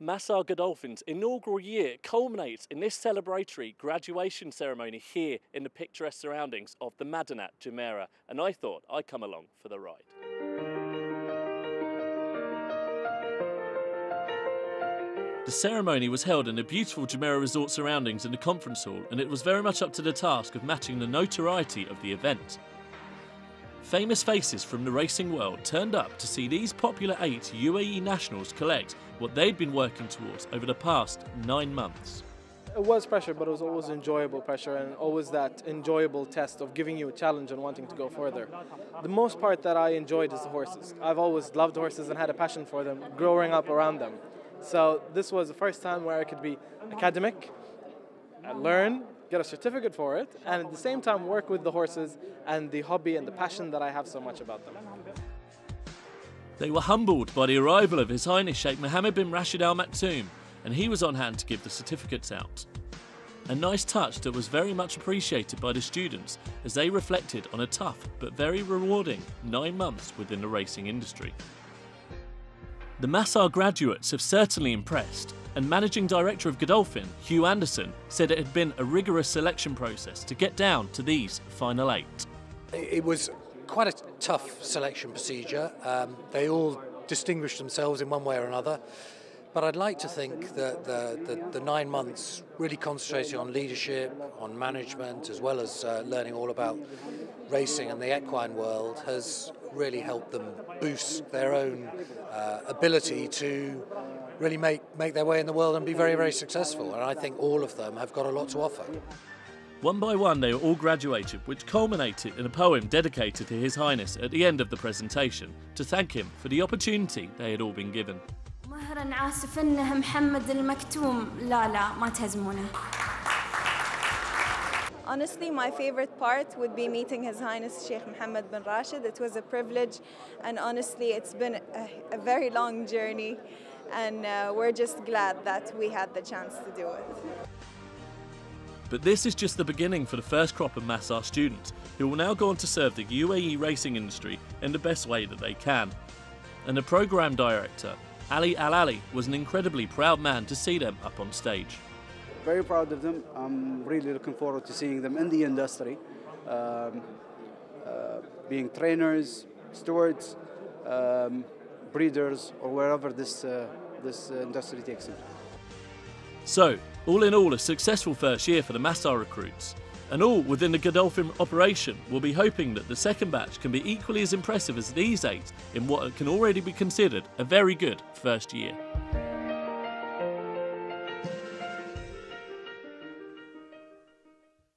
Masar Godolphin's inaugural year culminates in this celebratory graduation ceremony here in the picturesque surroundings of the Madinat Jumeirah, and I thought I'd come along for the ride. The ceremony was held in the beautiful Jumeirah resort surroundings in the conference hall, and it was very much up to the task of matching the notoriety of the event. Famous faces from the racing world turned up to see these popular 8 UAE nationals collect what they'd been working towards over the past 9 months. It was pressure, but it was always enjoyable pressure and always that enjoyable test of giving you a challenge and wanting to go further. The most part that I enjoyed is the horses. I've always loved horses and had a passion for them growing up around them. So this was the first time where I could be academic, learn, get a certificate for it, and at the same time work with the horses and the hobby and the passion that I have so much about them. They were humbled by the arrival of His Highness Sheikh Mohammed bin Rashid Al Maktoum, and he was on hand to give the certificates out. A nice touch that was very much appreciated by the students as they reflected on a tough but very rewarding 9 months within the racing industry. The Masar graduates have certainly impressed, and Managing Director of Godolphin, Hugh Anderson, said it had been a rigorous selection process to get down to these final 8. It was quite a tough selection procedure. They all distinguished themselves in one way or another. But I'd like to think that the 9 months really concentrating on leadership, on management, as well as learning all about racing and the equine world has really helped them boost their own ability to really make their way in the world and be very, very successful. And I think all of them have got a lot to offer. One by one they were all graduated, which culminated in a poem dedicated to His Highness at the end of the presentation to thank him for the opportunity they had all been given. مهرا عاصفنه محمد المكتوم لا ما تهزمونه. Honestly, my favorite part would be meeting His Highness Sheikh Mohammed bin Rashid. It was a privilege, and honestly, it's been a very long journey, and we're just glad that we had the chance to do it. But this is just the beginning for the first crop of Masar students, who will now go on to serve the UAE racing industry in the best way that they can. And the programme director, Ali Al-Ali, was an incredibly proud man to see them up on stage. Very proud of them. I'm really looking forward to seeing them in the industry, being trainers, stewards, breeders, or wherever this industry takes them. So, all in all, a successful first year for the Masar recruits. And all within the Godolphin operation will be hoping that the second batch can be equally as impressive as these 8 in what can already be considered a very good first year.